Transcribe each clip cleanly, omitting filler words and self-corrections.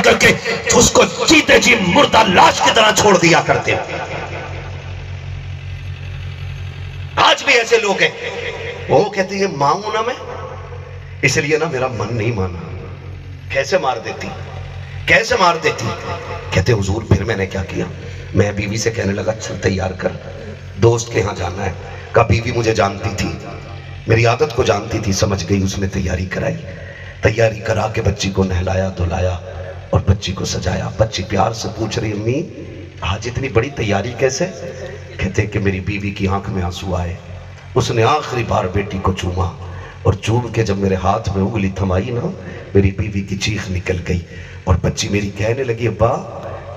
کر کے اس کو جیتے جی مردہ لاش کی طرح چھوڑ دیا کرتے ہیں۔ آج بھی ایسے لوگ ہیں، وہ کہتے ہیں مانگوں نا میں، اس لیے نا میرا من نہیں مانا۔ کیسے مار دیتی، کیسے مار دیتی؟ کہتے حضور پھر میں نے کیا کیا؟ میں بیوی سے کہنے لگا چل تیار کر، دوست کے ہاں جانا ہے۔ کہا بیوی مجھے جانتی تھی، میری عادت کو جانتی تھی، سمجھ گئی، اس نے تیاری کرائی۔ تیاری کرا کے بچی کو نہلایا دھلایا اور بچی کو سجایا۔ بچی پیار سے پوچھ رہی امی آج اتنی بڑی تیاری کیسے؟ کہتے کہ میری بیوی کی آنکھ میں آنسو آئے، اس نے آخری بار بیٹی کو چوما، اور چوم کے جب میرے ہاتھ میں انگلی تھمائی نا، میری بیوی کی چیخ نکل گئی، اور بچی میری کہنے لگی ابا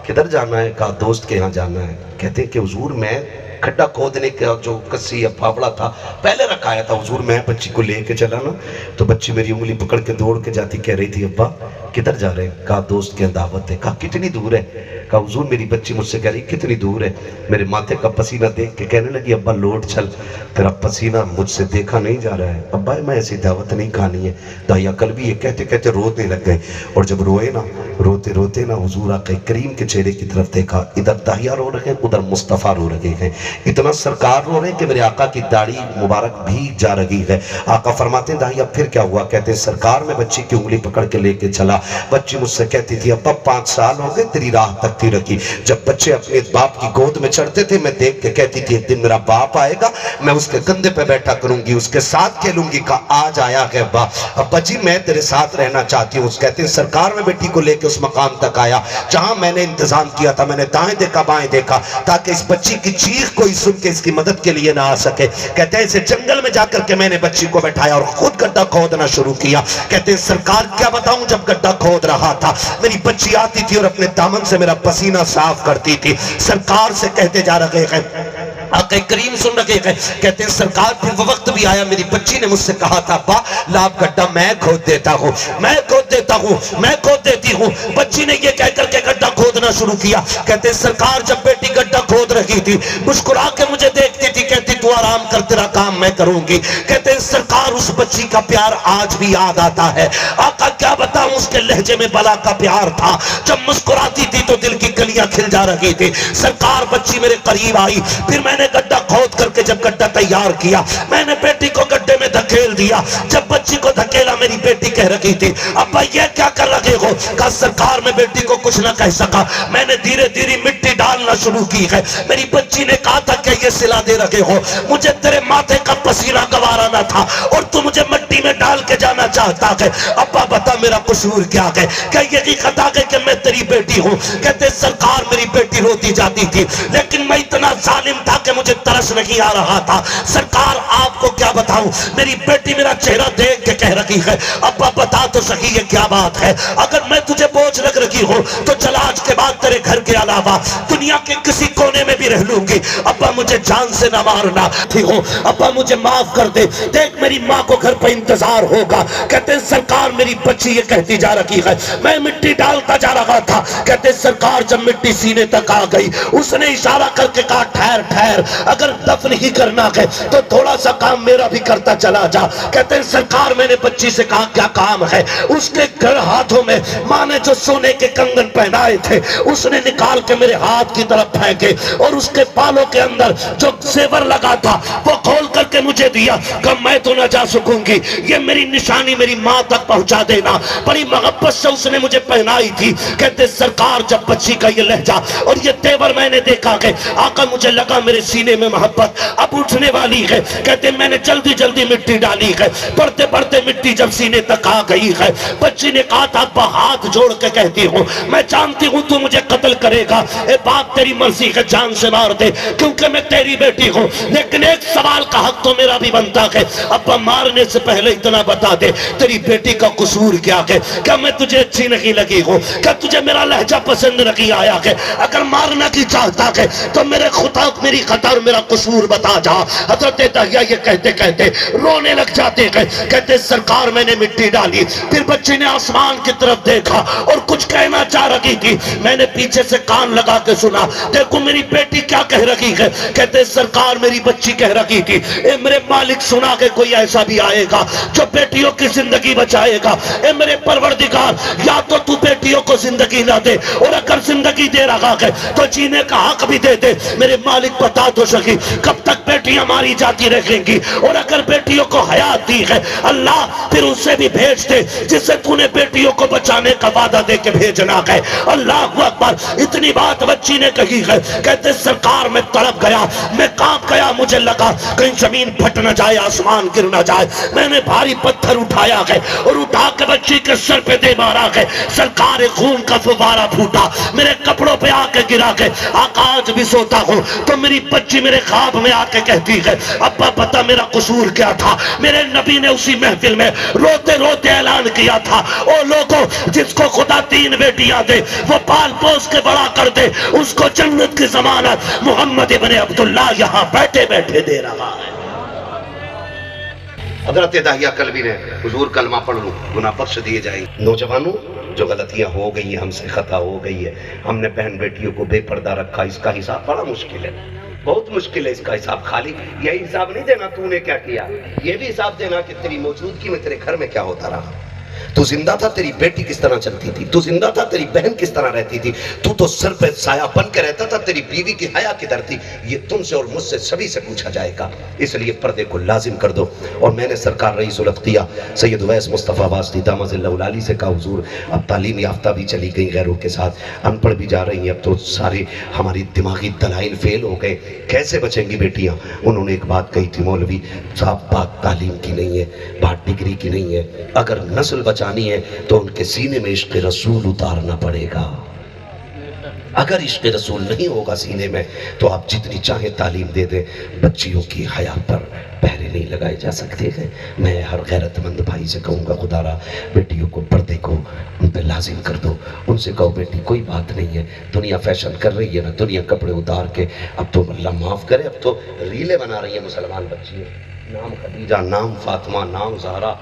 کدھر جانا ہے؟ کہا دوست کے ہاں جانا ہے۔ کہتے کہ حضور میں کھڈا کھودنے کا جو کسی یا پھاوڑا تھا پہلے رکھایا تھا، حضور میں بچی کو لے کے چلا نا، تو بچی میری انگلی پکڑ کے دوڑ کے جاتی، کہہ رہی تھی ابا کدھر جا رہے ہیں؟ کہا دوست کے دعوت ہے۔ کہا کتنی دور ہے؟ کہا حضور میری بچی مجھ سے کہہ رہی کتنی دور ہے؟ میرے ماتھے کا پسینہ دیکھ کے کہنے لگی ابا لوٹ چل، تیرا پسینہ مجھ سے دیکھا نہیں جا رہا ہے۔ ابا میں ایسی دعوت نہیں کہانی ہے۔ داہیا کل بھی یہ کہتے کہتے رونے لگ گئے، اور جب روئے نا، روتے روتے نا حضور آقا کریم کے چہرے کی طرف دیکھا، ادھر داہیا رو رہے ہیں ادھر مصطفیٰ رو رہے ہیں، اتنا سرکار رو رہے ہیں کہ میرے آقا کی داڑھی مبارک بھیگ جا رہی ہے۔ آقا فرماتے ہیں داہیا پھر کیا ہوا؟ کہتے ہیں سرکار میں بچی کی انگلی پکڑ کے لے کے چلا، بچی مجھ سے کہتی تھی ابا 5 سال ہو گئے تیری راہ تکتی رکھی، جب بچے اپنے باپ کی گود میں چڑھتے تھے میں دیکھ کے کہتی تھی ایک دن میرا باپ آئے گا، میں اس کے کندھے پہ بیٹھا کروں گی، اس کے ساتھ کھیلوں گی۔ کہا آج آیا ہے ابا، ابا جی میں تیرے ساتھ رہنا چاہتی ہوں۔ کہتے ہیں سرکار میں بیٹی کو لے کے اس مقام تک آیا جہاں میں نے انتظام کیا تھا، میں نے دائیں دیکھا بائیں دیکھا تاکہ اس بچی کی چیخ کوئی سن کے اس کی مدد کے لیے نہ آ سکے۔ کہتے ہیں اسے جنگل میں جا کر کے میں نے بچی کو بٹھایا اور خود گڈھا کھودنا شروع کیا۔ کہتے ہیں سرکار کیا بتاؤں، جب گڈھا کھود رہا تھا میری بچی آتی تھی اور اپنے دامن سے میرا پسینہ صاف کرتی تھی۔ سرکار سے کہتے جا رہے ہیں، آقا کریم سن رہے ہیں، کہتے ہیں سرکار پھر وہ وقت بھی آیا میری بچی نے مجھ سے کہا تھا با لاب گڈھا میں کھود دیتا ہوں، میں کھود دیتا ہوں، میں کھود دیتی ہوں۔ بچی نے یہ کہہ کر کے گڈھا کھودنا شروع کیا۔ کہتے ہیں سرکار جب بیٹی گڈھا کھود رہی تھی مسکرا کے مجھے دیکھتی تھی، کہتی تو آرام کر تیرا کام میں کروں گی۔ کہتے ہیں سرکار اس بچی کا پیار آج بھی یاد آتا ہے۔ آقا کیا بتاؤں اس کے لہجے میں بلا کا پیار تھا، جب مسکراتی تھی تو دل کی کلیاں کھل جا رہی تھی۔ سرکار بچی میرے قریب آئی، پھر میں نے گڈھا کھود کر کے جب گڈھا تیار کیا میں نے بیٹی کو گڈھے میں دھکیل دیا۔ جب بچی کو دھکیلا میری بیٹی کہہ رہی تھی ابا یہ کیا کر رہے ہو؟ کہا سرکار میں بیٹی کو کچھ نہ کہہ سکا، میں نے دھیرے دھیرے مٹی ڈالنا شروع کی ہے۔ میری بچی نے کہا تھا کہ یہ صلہ دے رہے ہو، مجھے تیرے ماتھے کا پسینہ گوارا نہ تھا اور تو مجھے مٹی میں ڈال کے جانا چاہتا ہے، ابا بتا میرا قصور کیا ہے؟ کہ یہی خطا ہے کہ میں تیری بیٹی ہوں۔ کہتے سرکار میری بیٹی روتی جاتی تھی لیکن میں اتنا ظالم تھا کہ مجھے ترس نہیں آ رہا تھا۔ سرکار آپ کو کیا بتاؤں، میری بیٹی میرا چہرہ دیکھ کے کہہ رہی ہے ابا بتا تو صحیح یہ کیا بات ہے، اگر میں تجھے بوجھ لگ رہی ہوں تو چلا آج کے بعد تیرے گھر کے علاوہ دنیا کے کسی کونے میں بھی رہ لوں گی، ابا مجھے جان سے نہ مارنا تھی ہوں، ابا مجھے معاف کر دے، دیکھ میری ماں کو گھر پہ انتظار ہوگا۔ کہتے ہیں سرکار میری بچی یہ کہتی جا رہی ہے، میں مٹی ڈالتا جا رہا تھا۔ کہتے ہیں سرکار جب مٹی سینے تک آ گئی اس نے اشارہ کر کے کہا ٹھہر ٹھہر، اگر دفن ہی کرنا ہے تو تھوڑا سا کام میرا بھی کرتا چلا جا۔ کہتے ہیں سرکار میں نے بچی سے کہا کیا کام ہے؟ اس کے گھر ہاتھوں میں ماں نے جو سونے کے کنگن پہنائے تھے اس نے نکال کے میرے ہاتھ کی طرف پھینکے اور اس کے بالوں کے اندر جو زیور لگا تھا وہ کھول کر کے مجھے دیا کہ میں تو نہ جا سکوں گی، یہ میری نشانی میری ماں تک پہنچا دینا۔ بڑی محبت سے اس نے مجھے پہنائی تھی۔ کہتے سرکار جب بچی کا یہ لہجہ اور یہ تیور میں نے دیکھا کہ آقا مجھے لگا میرے سینے میں محبت اب اٹھنے والی ہے۔ کہتے میں نے جلدی جلدی مٹی ڈالی ہے، پڑھتے پڑھتے مٹی جب سینے تک آ گئی ہے بچی نے کہا تھا ابا ہاتھ جوڑ کے کہتی ہوں میں جانتی ہوں تو مجھے قتل کرے گا، اے باپ تیری مرضی ہے جان سے مار دے کیونکہ میں تیری بیٹی ہوں، لیکن ایک سوال کا حق تو میرا بھی بنتا ہے، ابا مارنے سے پہلے اتنا بتا دے تیری بیٹی کا قصور کیا ہے؟ کیا میں تجھے اچھی نہیں لگی ہوں؟ کیا تجھے میرا لہجہ پسند نہیں آیا ہے؟ اگر مارنا کی چاہتا ہے تو میرے خطا میری خطا اور میرا قصور بتا جا۔ حضرت داہیہ یہ کہتے کہتے رونے لگ جاتے ہیں۔ کہتے سرکار میں نے مٹی ڈالی، پھر بچے نے آسمان کی طرف دیکھا اور کچھ کہنا چاہ رہی تھی. میں نے پیچھے سے کان لگا کے سنا. دیکھو میری بیٹی کیا کہہ رہی ہے. کہتے سرکار میری بچی کہہ رہی تھی اے میرے مالک سنا کہ کوئی ایسا بھی آئے گا جو بیٹیوں کی زندگی بچائے گا. اے میرے پروردگار یا تو بیٹیوں کو زندگی نہ دے, اور اگر زندگی دے رہا ہے تو جینے کا حق بھی دے دے. میرے مالک بتا تو سکی کب تک بیٹیاں ماری جاتی رہیں گی, اور اگر بیٹیوں کو حیات دی ہے اللہ پھر اسے بھی بھیج دے جسے تو نے بیٹیوں کو بچانے کا وعدہ دے کے بھیجنا ہے. اللہ اکبر. اتنی بات بچی نے کہی ہے. کہتے سرکار میں تڑپ گیا, میں کانپ گیا, مجھے لگا کہیں زمین پھٹ نہ جائے, آسمان گر نہ جائے. میں نے بھاری پتھر اٹھایا ہے اور اٹھا کے بچی کے سر پہ دے مارا ہے. سرکار خون کا فوارہ پھوٹا, میرے کپڑوں پہ آ کے گرا کے آقا آج بھی سوتا ہوں تو میری بچی میرے خواب میں آ کے کہتی ہے ابا پتہ میرا قصور کیا تھا. میرے نبی نے اسی محفل میں روتے روتے اعلان کیا تھا او لوگوں جس کو خدا 3 بیٹیاں دے وہ پال پوس کے بڑا کر دے, اس کو جنت کی ضمانت محمد ابن عبداللہ یہاں بیٹھے بیٹھے دے رہا ہے. حضرت داہیہ کلبی نے حضور کلمہ پڑھ لوں گناہ بخش دیے جائیں. نوجوانوں جو غلطیاں ہو گئی ہیں, ہم سے خطا ہو گئی ہے, ہم نے بہن بیٹیوں کو بے پردہ رکھا, اس کا حساب بڑا مشکل ہے, بہت مشکل ہے اس کا حساب. خالی یہی حساب نہیں دینا تو نے کیا کیا, یہ بھی حساب دینا کہ تیری موجودگی میں تیرے گھر میں کیا ہوتا رہا. تو زندہ تھا تیری بیٹی کس طرح چلتی تھی, تو زندہ تھا تیری بہن کس طرح رہتی تھی, تو سر پہ سایہ بن کے رہتا تھا, تیری بیوی کی حیا کدھر تھی. یہ تم سے اور مجھ سے سبھی سے پوچھا جائے گا. اس لیے پردے کو لازم کر دو. اور میں نے سرکار رئیس الاتقیاء سید اویس مصطفیٰ واسطی دامت ظلہ العالی سے کہا حضور اب تعلیم یافتہ بھی چلی گئی غیروں کے ساتھ, ان پڑھ بھی جا رہی ہیں, اب تو سارے ہماری دماغی دلائل فیل ہو گئے, کیسے بچیں گی بیٹیاں. انہوں نے ایک بات کہی تھی مولوی صاحب, بات تعلیم کی نہیں ہے, بات ڈگری کی نہیں ہے, اگر نسل بچانی ہے تو ان کے سینے میں عشق رسول اتارنا پڑے گا. اگر عشق رسول نہیں ہوگا سینے میں تو آپ جتنی چاہیں تعلیم دے دیں, بچیوں کی حیا پر پہرے نہیں لگائے جا سکتے ہیں. میں ہر غیرت مند بھائی سے کہوں گا خدا را بیٹیوں کو پردے کو ان پہ لازم کر دو. ان سے کہو بیٹی کوئی بات نہیں ہے, دنیا فیشن کر رہی ہے نا, دنیا کپڑے اتار کے اب تو اللہ معاف کرے اب تو ریلیں بنا رہی ہیں مسلمان بچیاں, نام خدیجہ, نام فاطمہ, نام زہرا,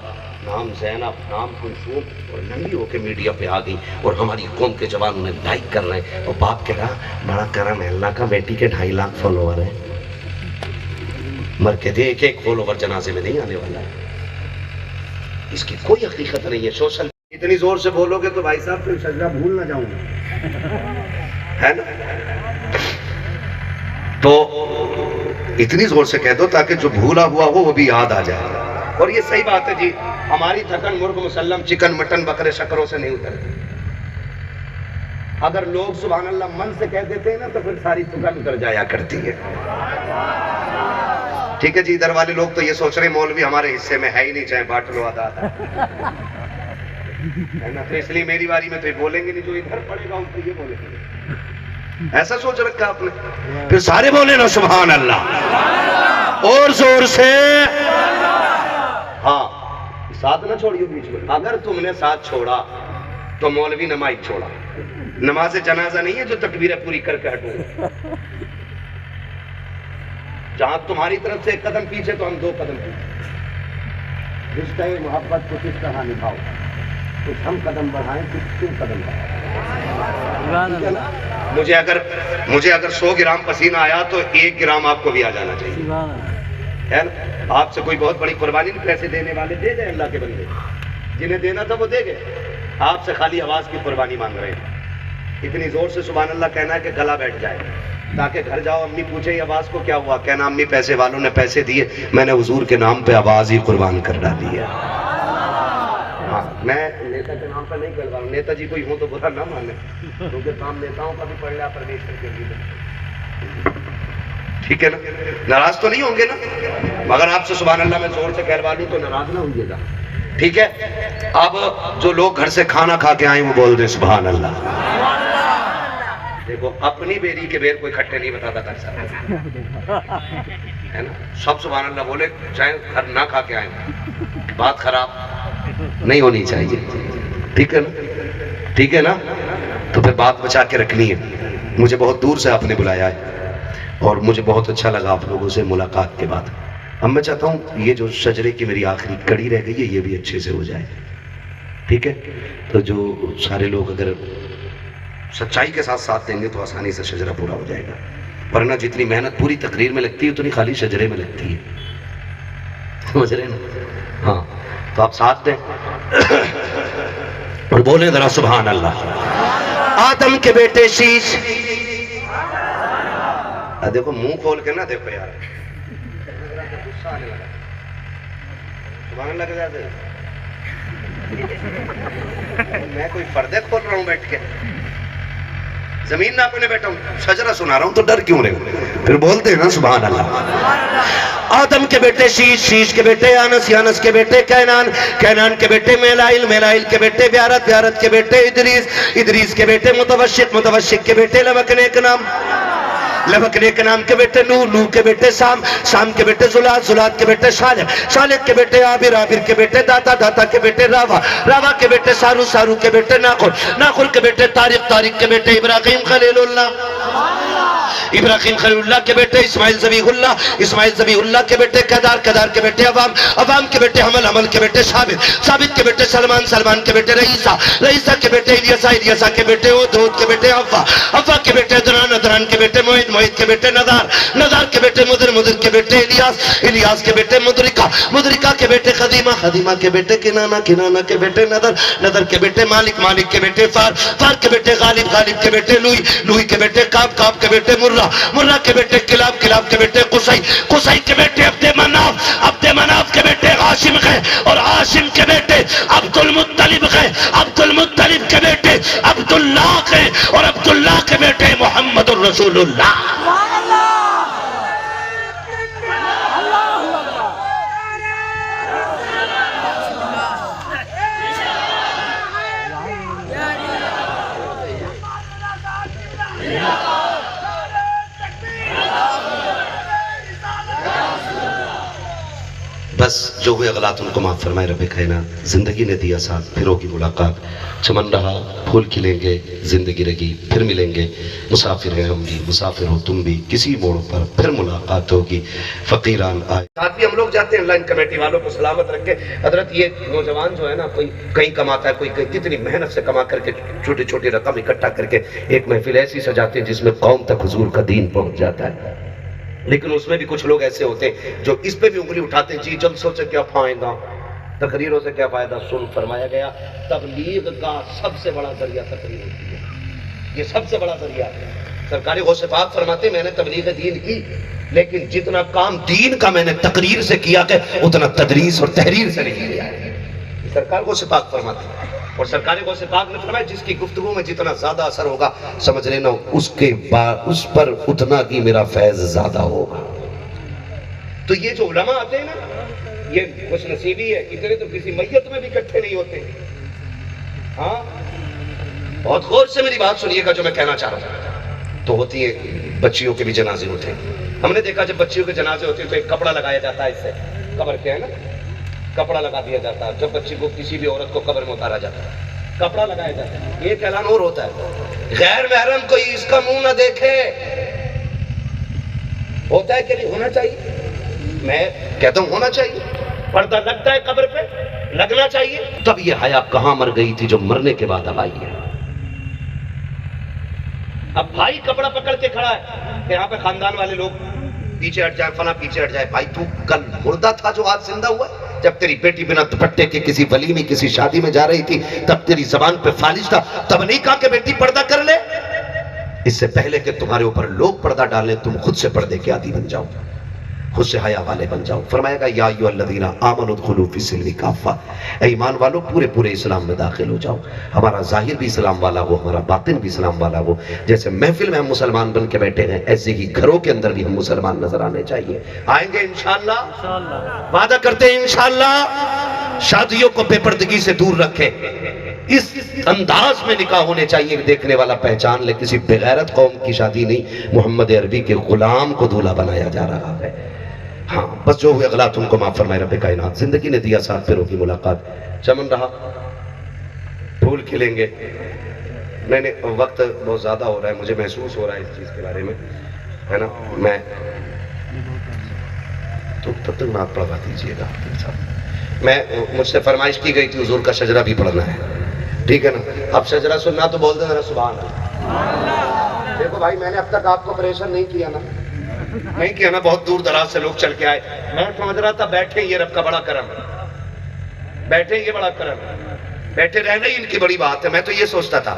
نام زینب, نام کلثوم, اور ننگی ہو کے میڈیا پہ آ گئی اور ہماری قوم کے جوان انہیں لائک کر رہے ہیں. اور باپ کہہ رہا بڑا کرم ہے اللہ کا, بیٹی کے 2.5 لاکھ فالوور ہیں, مر کے دے ایک فالوور جنازے میں نہیں آنے والا ہے. اس کی کوئی حقیقت نہیں ہے. سوشل اتنی زور سے بولو گے تو بھائی صاحب پھر سجدہ بھول نہ جاؤں گا, ہے نا. تو اتنی زور سے کہہ دو تاکہ جو بھولا ہوا ہو وہ بھی یاد آ جائے. اور یہ صحیح بات ہے جی, ہماری تھکن مرغ مسلم چکن مٹن بکرے شکروں سے نہیں اترتی. اگر لوگ سبحان اللہ من سے کہہ دیتے ہیں نا تو پھر ساری تھکن اتر جایا کرتی ہے. ٹھیک ہے جی, ادھر والے لوگ تو یہ سوچ رہے ہیں مولوی ہمارے حصے میں ہے ہی نہیں, چاہے بانٹ لو آدھا ہے نا. تو اس لیے میری باری میں تو یہ بولیں گے نہیں, جو ادھر پڑے گا ان کو یہ بولیں گے. ایسا سوچ رکھا آپ نے, پھر سارے بولے نا سبحان اللہ اور زور سے. ہاں ساتھ نہ چھوڑیو بیچ میں. اگر تم نے ساتھ چھوڑا تو مولوی نے مائک چھوڑا. نماز جنازہ نہیں ہے جو تکبیریں پوری کر کے ہٹوں گا. جہاں تمہاری طرف سے 1 قدم پیچھے تو ہم 2 قدم پیچھے. رشتہ محبت کو کس طرح نبھاؤ, کچھ ہم قدم بڑھائیں کچھ تم قدم بڑھائیں. مجھے اگر 100 گرام پسینہ آیا تو 1 گرام آپ کو بھی آ جانا چاہیے, ہے نا. آپ سے کوئی بہت بڑی قربانی نہیں, پیسے دینے والے دے گئے اللہ کے بندے, جنہیں دینا تھا وہ دے گئے. آپ سے خالی آواز کی قربانی مانگ رہے ہیں. اتنی زور سے سبحان اللہ کہنا ہے کہ گلا بیٹھ جائے, تاکہ گھر جاؤ امی پوچھے یہ آواز کو کیا ہوا, کہنا امی پیسے والوں نے پیسے دیے, میں نے حضور کے نام پہ آواز ہی قربان کر ڈالی ہے. ہاں میں نیتا کے نام پہ نہیں کر رہا ہوں, نیتا جی کوئی ہوں تو برا نہ مانے, کیونکہ کام نیتاؤں کا بھی پڑھ لیا پرمیشور کے لیے. ٹھیک ہے نا, ناراض تو نہیں ہوں گے نا, مگر آپ سے سبحان اللہ میں زور سے کہلوا لوں تو ناراض نہ ہوئیے گا. ٹھیک ہے. اب جو لوگ گھر سے کھانا کھا کے آئیں وہ بول دیں سبحان اللہ. دیکھو اپنی بیری کے بیر کوئی کھٹے نہیں بتاتا کر سکتا, ہے نا. سب سبحان اللہ بولے چاہے گھر نہ کھا کے آئیں, بات خراب نہیں ہونی چاہیے. ٹھیک ہے نا, ٹھیک ہے نا. تو پھر بات بچا کے رکھنی ہے. مجھے بہت دور سے آپ نے بلایا ہے اور مجھے بہت اچھا لگا آپ لوگوں سے ملاقات کے بعد. اب میں چاہتا ہوں یہ جو شجرے کی میری آخری کڑی رہ گئی ہے یہ بھی اچھے سے ہو جائے. ٹھیک ہے؟ تو جو سارے لوگ اگر سچائی کے ساتھ ساتھ دیں گے تو آسانی سے شجرہ پورا ہو جائے گا، ورنہ جتنی محنت پوری تقریر میں لگتی ہے اتنی خالی شجرے میں لگتی ہے، سمجھ رہے ہیں نا؟ ہاں، تو آپ ساتھ دیں اور بولیں ذرا سبحان اللہ۔ آدم کے بیٹے شیش، دیکھو منہ کھول کے نہ دیکھو یار، سبحان اللہ کے جاتے میں کوئی پردے کھول رہا ہوں بیٹھ کے، زمین ناپنے بیٹھا ہوں، شجرہ سنا رہا ہوں تو ڈر کیوں رہے؟ پھر بولتے ہیں نا سبحان اللہ۔ آدم کے بیٹے شیش، شیش کے بیٹے یانس، یانس کے بیٹے کینان، کینان کے بیٹے میلائل، میلائل کے بیٹے بیارت، بیارت کے بیٹے ادریس، ادریس کے بیٹے متوشق، متوشق کے بیٹے لبک کا نام، لبک کے نام کے بیٹے نوح، نوح کے بیٹے سام، سام کے بیٹے زلات، زلات کے بیٹے شالح، شالح کے بیٹے عابر، عابر کے بیٹے داتا، داتا کے بیٹے راوا، راوا کے بیٹے سارو، سارو کے بیٹے ناخر، ناخر کے بیٹے طارق، طارق کے بیٹے ابراہیم خلیل اللہ، ابراہیم خلیل اللہ کے بیٹے اسماعیل ذبیح اللہ، اسماعیل ذبیح اللہ کے بیٹے کدار، کدار کے بیٹے عوام، عوام کے بیٹے حمل، حمل کے بیٹے ثابت، ثابت کے بیٹے سلمان، سلمان کے بیٹے رئیسہ، رئیسہ کے بیٹے الیسا، الیسا کے بیٹے عود، عود کے بیٹے عفا، عفا کے بیٹے ادران، ادران کے بیٹے معید، معید کے بیٹے نذار، نذار کے بیٹے مدر، مدر کے بیٹے الیاس، الیاس کے بیٹے مدرکہ، مدرکہ کے بیٹے خدیمہ، خدیمہ کے بیٹے کنانہ، کنانہ کے بیٹے نذر، نذر کے بیٹے مالک، مالک کے بیٹے فار، فار کے بیٹے غالب، غالب کے بیٹے لوئی، لوئی کے بیٹے کعب، کعب کے بیٹے مرہ، مرہ کے بیٹے کلاب، کلاب کے بیٹے قصی، قصی کے بیٹے عبد مناف، عبد مناف کے بیٹے ہاشم ہے، اور ہاشم کے بیٹے عبد المطلب ہے، عبد المطلب کے بیٹے عبداللہ ہے، اور عبداللہ کے بیٹے محمد الرسول اللہ۔ بس جو ہوئے غلط ان کو معاف فرمائے رب کائنات، زندگی نے دیا ساتھ، پھر ہوگی ملاقات، چمن رہا پھول کھلیں گے، زندگی رہی پھر ملیں گے، مسافر ہیں ہم بھی، مسافر ہو تم بھی، کسی موڑ پر پھر ملاقات ہوگی، فقیران آئے۔ ساتھ بھی ہم لوگ جاتے ہیں، لائن کمیٹی والوں کو سلامت رکھے۔ حضرت یہ نوجوان جو ہے نا، کوئی کہیں کماتا ہے، کوئی کتنی محنت سے کما کر کے چھوٹی چھوٹی رقم اکٹھا کر کے ایک محفل ایسی سجاتے ہیں جس میں قوم تک حضور کا دین پہنچ جاتا ہے، لیکن اس میں بھی کچھ لوگ ایسے ہوتے ہیں جو اس پہ بھی انگلی اٹھاتے ہیں، جی جلسوں سے کیا فائدہ، تقریروں سے کیا فائدہ۔ سن، فرمایا گیا تبلیغ کا سب سے بڑا ذریعہ تقریر ہوتی ہے، یہ سب سے بڑا ذریعہ ہے۔ سرکار غوث پاک فرماتے ہیں میں نے تبلیغ دین کی، لیکن جتنا کام دین کا میں نے تقریر سے کیا کہ اتنا تدریس اور تحریر سے نہیں کیا ہے، سرکار غوث پاک فرماتے ہیں۔ اور سرکار غوث پاک نے فرمایا جس کی گفتگو میں جتنا زیادہ اثر ہوگا سمجھ لینا اس کے بعد اس پر اتنا کی میرا فیض زیادہ ہوگا۔ تو یہ جو علماء آتے ہیں نا، یہ خوش نصیبی ہے، اتنے تو کسی میت میں بھی اکٹھے نہیں ہوتے۔ ہاں، بہت غور سے میری بات سنیے گا جو میں کہنا چاہ رہا ہوں۔ تو ہوتی ہے بچیوں کے بھی جنازے ہوتے ہیں، ہم نے دیکھا جب بچیوں کے جنازے ہوتے ہیں تو ایک کپڑا لگایا جاتا ہے، اس سے قبر کے ہے نا، کپڑا لگا دیا جاتا ہے۔ جب بچی کو کسی بھی عورت کو قبر میں اتارا جاتا ہے کپڑا لگایا جاتا ہے۔ ایک اعلان اور ہوتا ہے، غیر محرم کوئی اس کا منہ نہ دیکھے، ہوتا ہے کہ نہیں ہونا چاہیے؟ میں کہتا ہوں ہونا چاہیے، پردہ لگتا ہے قبر پہ، لگنا چاہیے۔ تب یہ حیا کہاں مر گئی تھی جو مرنے کے بعد اب آئی ہے۔ اب بھائی کپڑا پکڑ کے کھڑا ہے کہ یہاں پہ خاندان والے لوگ پیچھے ہٹ جائے، فلاں پیچھے ہٹ جائے۔ بھائی تو کل مردہ تھا جو آج زندہ ہوا ہے؟ جب تیری بیٹی بنا دوپٹے کے کسی ولیمے کسی شادی میں جا رہی تھی تب تیری زبان پہ فالش تھا، تب نہیں کہا کہ بیٹی پردہ کر لے؟ اس سے پہلے کہ تمہارے اوپر لوگ پردہ ڈالیں تم خود سے پردے کے عادی بن جاؤ، خود سے حیا والے بن جاؤ۔ فرمایا گا یا ایھا الذین آمنوا ادخلوا فی السلم کافہ، اے ایمان والو پورے پورے اسلام میں داخل ہو جاؤ۔ ہمارا ظاہر بھی اسلام والا ہو، ہمارا باطن بھی اسلام والا ہو۔ جیسے محفل میں ہم مسلمان بن کے بیٹھے ہیں ایسے ہی گھروں کے اندر بھی ہم مسلمان نظر آنے چاہیے۔ آئیں گے انشاءاللہ، وعدہ کرتے ہیں انشاءاللہ۔ شادیوں کو بے پردگی سے دور رکھیں، اس انداز میں نکاح ہونے چاہیے کہ دیکھنے والا پہچان لے کسی بغیرت قوم کی شادی نہیں، محمد عربی کے غلام کو دولہا بنایا جا رہا ہے۔ ہاں بس جو ہوئے غلط ان کو معاف فرمائے رب کائنات، زندگی نے دیا ساتھ پھر ہوگی ملاقات، چمن رہا پھول کھلیں گے۔ میں نے وقت بہت زیادہ ہو رہا ہے، مجھے محسوس ہو رہا ہے اس چیز کے بارے میں، ہے نا۔ میں تو تب تک نعت پڑھوا دیجیے گا میں مجھ سے فرمائش کی گئی تھی حضور کا شجرہ بھی پڑھنا ہے، ٹھیک ہے نا؟ اب شجرہ سننا تو بول دیں ذرا سبحان اللہ۔ دیکھو بھائی میں نے اب تک آپ کو پریشان نہیں کیا نا، نہیں کیا نا، بہت دور دراز سے لوگ چل کے آئے، میں سمجھ رہا تھا بیٹھے یہ رب کا بڑا کرم ہے، بیٹھے یہ بڑا کرم ہے، بیٹھے رہنا ہی ان کی بڑی بات ہے، میں تو یہ سوچتا تھا،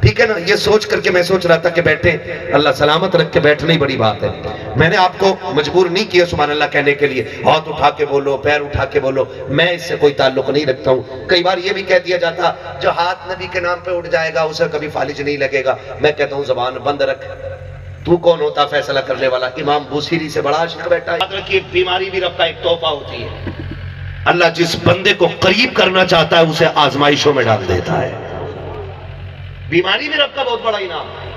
ٹھیک ہے نا؟ یہ سوچ کر کے میں سوچ رہا تھا کہ بیٹھے، اللہ سلامت رکھ کے بیٹھنا ہی بڑی بات ہے۔ میں نے آپ کو مجبور نہیں کیا سبحان اللہ کہنے کے لیے، ہاتھ اٹھا کے بولو، پیر اٹھا کے بولو، میں اس سے کوئی تعلق نہیں رکھتا ہوں۔ کئی بار یہ بھی کہہ دیا جاتا جو ہاتھ نبی کے نام پہ اٹھ جائے گا اسے کبھی فالج نہیں لگے گا، میں کہتا ہوں زبان بند رکھ، تو کون ہوتا فیصلہ کرنے والا؟ امام بوسیری سے بڑا عاشق بیٹھا ہے۔ یاد رکھیے بیماری بھی رب کا ایک تحفہ ہوتی ہے، اللہ جس بندے کو قریب کرنا چاہتا ہے اسے آزمائشوں میں ڈال دیتا ہے۔ بیماری بھی رب کا بہت بڑا انعام ہے،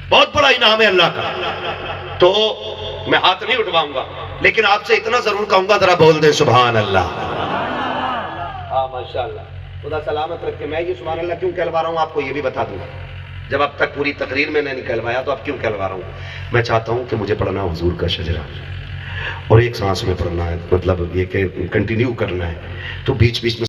بہت بڑا انعام ہے اللہ کا۔ تو میں ہاتھ نہیں اٹھواؤں گا، لیکن آپ سے اتنا ضرور کہوں گا ذرا بول دیں سبحان اللہ۔ ہاں ماشاءاللہ، خدا سلامت رکھے۔ میں یہ سبحان اللہ کیوں کہلوا رہا ہوں آپ کو یہ بھی بتا دوں گا، جب اب تک پوری تقریر میں نے نہیں کہلوایا تو اب کیوں کہلوا رہا ہوں؟ میں چاہتا ہوں کہ مجھے پڑھنا حضور کا شجرہ اور ایک سانس میں پڑھنا ہے، مطلب یہ کہ کنٹینیو کرنا ہے، تو بیچ بیچ میں